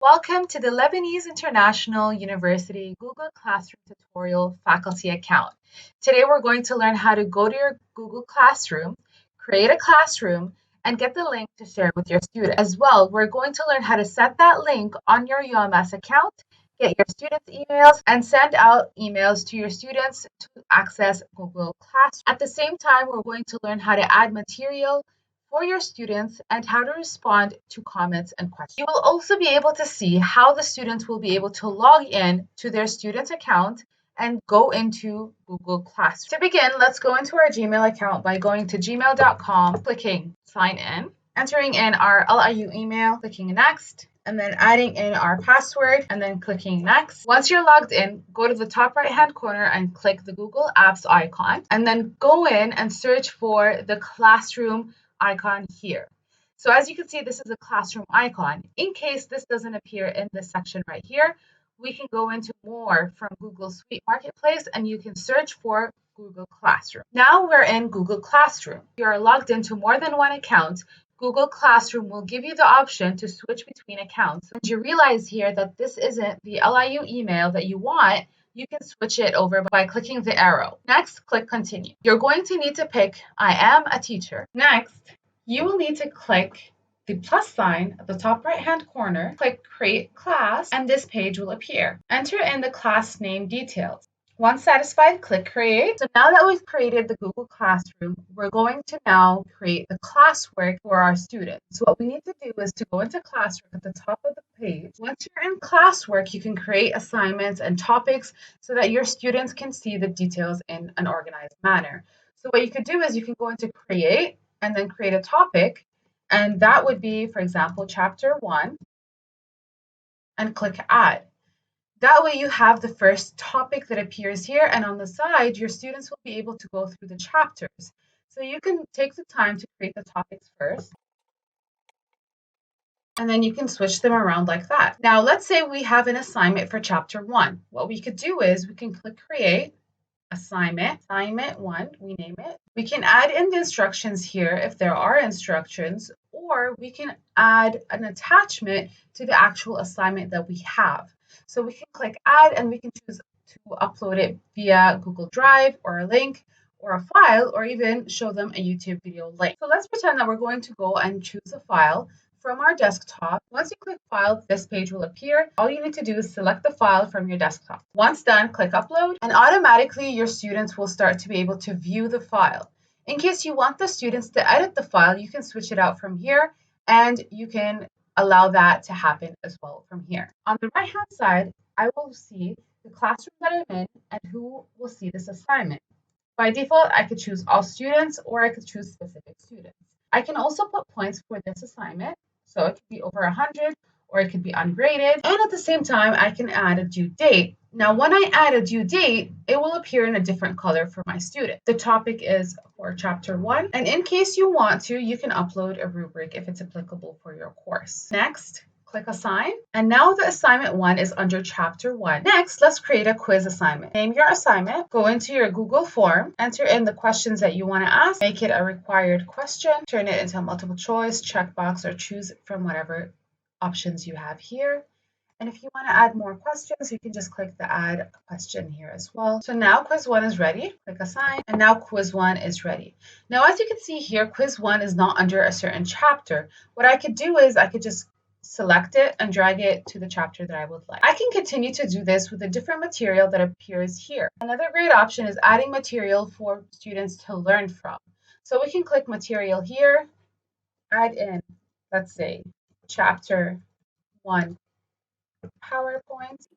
Welcome to the Lebanese International University Google Classroom tutorial faculty account. Today we're going to learn how to go to your Google Classroom, create a classroom, and get the link to share with your students. As well, we're going to learn how to set that link on your UMS account, get your students' emails, and send out emails to your students to access Google Classroom. At the same time, we're going to learn how to add material for your students and how to respond to comments and questions. You will also be able to see how the students will be able to log in to their student account and go into Google Classroom. To begin, let's go into our Gmail account by going to gmail.com, clicking sign in, entering in our LIU email, clicking next, and then adding in our password and then clicking next. Once you're logged in, go to the top right hand corner and click the Google Apps icon and then go in and search for the classroom icon here. So as you can see, this is a classroom icon. In case this doesn't appear in this section right here, we can go into more from Google Suite Marketplace and you can search for Google Classroom. Now we're in Google Classroom. If you are logged into more than one account, Google Classroom will give you the option to switch between accounts. And you realize here that this isn't the LIU email that you want, you can switch it over by clicking the arrow. Next, click continue. You're going to need to pick I am a teacher. Next, you will need to click the plus sign at the top right hand corner, click create class, and this page will appear. Enter in the class name details. Once satisfied, click create. So now that we've created the Google Classroom, we're going to now create the classwork for our students. So what we need to do is to go into classwork at the top of the page. Once you're in classwork, you can create assignments and topics so that your students can see the details in an organized manner. So what you could do is you can go into create and then create a topic. And that would be, for example, chapter 1 and click add. That way you have the first topic that appears here, and on the side, your students will be able to go through the chapters. So you can take the time to create the topics first, and then you can switch them around like that. Now, let's say we have an assignment for chapter 1. What we could do is we can click create, assignment 1, we name it. We can add in the instructions here if there are instructions, or we can add an attachment to the actual assignment that we have. So we can click add and we can choose to upload it via Google Drive or a link or a file, or even show them a YouTube video link. So let's pretend that we're going to go and choose a file from our desktop. Once you click file, this page will appear. All you need to do is select the file from your desktop. Once done, click upload, and automatically your students will start to be able to view the file. In case you want the students to edit the file, you can switch it out from here, and you can allow that to happen as well from here. On the right hand side, I will see the classroom that I'm in and who will see this assignment. By default, I could choose all students or I could choose specific students. I can also put points for this assignment. So it could be over 100 or it could be ungraded. And at the same time, I can add a due date. Now, when I add a due date, it will appear in a different color for my student. The topic is for chapter 1. And in case you want to, you can upload a rubric if it's applicable for your course. Next, click assign. And now the assignment 1 is under chapter 1. Next, let's create a quiz assignment. Name your assignment, go into your Google form, enter in the questions that you want to ask, make it a required question, turn it into a multiple choice, checkbox, or choose from whatever options you have here. And if you want to add more questions, you can just click the add question here as well. So now quiz 1 is ready, click assign, and now quiz 1 is ready. Now, as you can see here, quiz 1 is not under a certain chapter. What I could do is I could just select it and drag it to the chapter that I would like. I can continue to do this with a different material that appears here. Another great option is adding material for students to learn from. So we can click material here, add in, let's say, chapter 1 PowerPoint.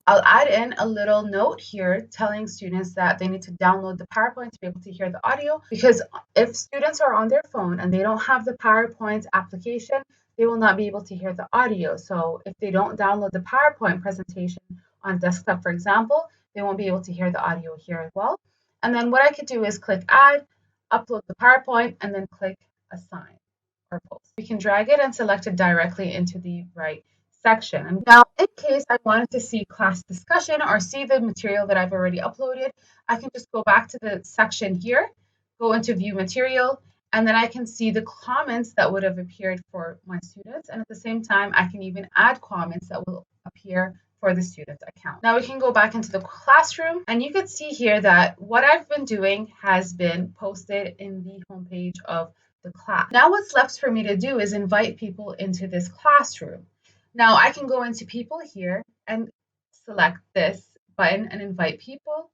I'll add in a little note here telling students that they need to download the PowerPoint to be able to hear the audio, because if students are on their phone and they don't have the PowerPoint application, they will not be able to hear the audio. So if they don't download the PowerPoint presentation on desktop, for example, they won't be able to hear the audio here as well. And then what I could do is click add, upload the PowerPoint, and then click assign or post. We can drag it and select it directly into the right section. And now, in case I wanted to see class discussion or see the material that I've already uploaded, I can just go back to the section here, go into view material, And then I can see the comments that would have appeared for my students. And at the same time, I can even add comments that will appear for the student's account. Now we can go back into the classroom and you can see here that what I've been doing has been posted in the homepage of the class. Now what's left for me to do is invite people into this classroom. Now I can go into people here and select this button and invite people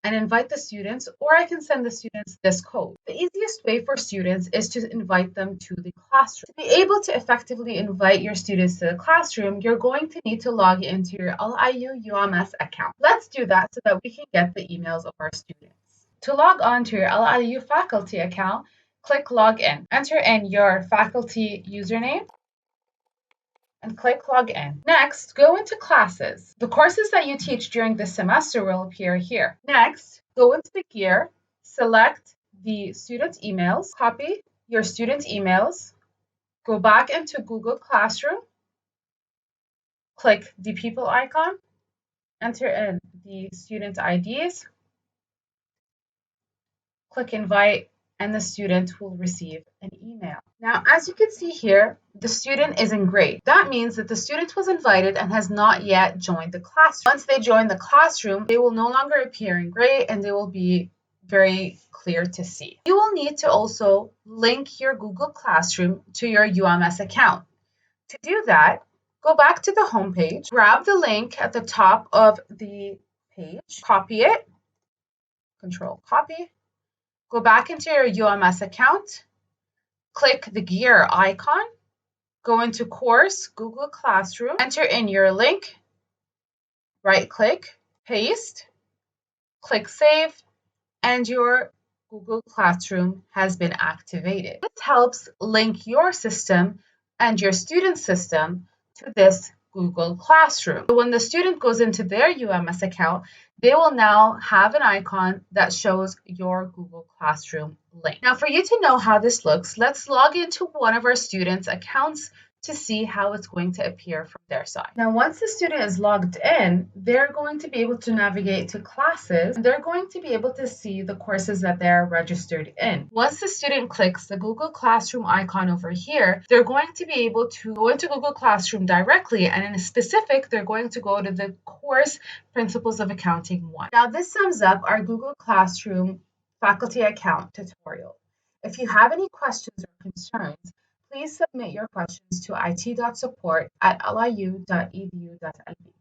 and invite the students, or I can send the students this code. The easiest way for students is to invite them to the classroom. To be able to effectively invite your students to the classroom, you're going to need to log into your LIU UMS account. Let's do that so that we can get the emails of our students. To log on to your LIU faculty account, click Login. Enter in your faculty username and click Login. Next, go into Classes. The courses that you teach during this semester will appear here. Next, go into the gear, select the student emails, copy your student emails, go back into Google Classroom, click the people icon, enter in the student IDs, click Invite, and the student will receive an email. Now, as you can see here, the student is in grade. That means that the student was invited and has not yet joined the classroom. Once they join the classroom, they will no longer appear in gray and they will be very clear to see. You will need to also link your Google Classroom to your UMS account. To do that, go back to the home page, grab the link at the top of the page, copy it, Control Copy, go back into your UMS account, click the gear icon, go into Course, Google Classroom, enter in your link, right-click, paste, click Save, and your Google Classroom has been activated. This helps link your system and your student system to this Google Classroom. So when the student goes into their UMS account, they will now have an icon that shows your Google Classroom link. Now, for you to know how this looks, let's log into one of our students' accounts to see how it's going to appear from their side. Now, once the student is logged in, they're going to be able to navigate to classes. They're going to be able to see the courses that they're registered in. Once the student clicks the Google Classroom icon over here, they're going to be able to go into Google Classroom directly, and in a specific, they're going to go to the course Principles of Accounting 1. Now, this sums up our Google Classroom faculty account tutorial. If you have any questions or concerns, please submit your questions to it.support@liu.edu.lb.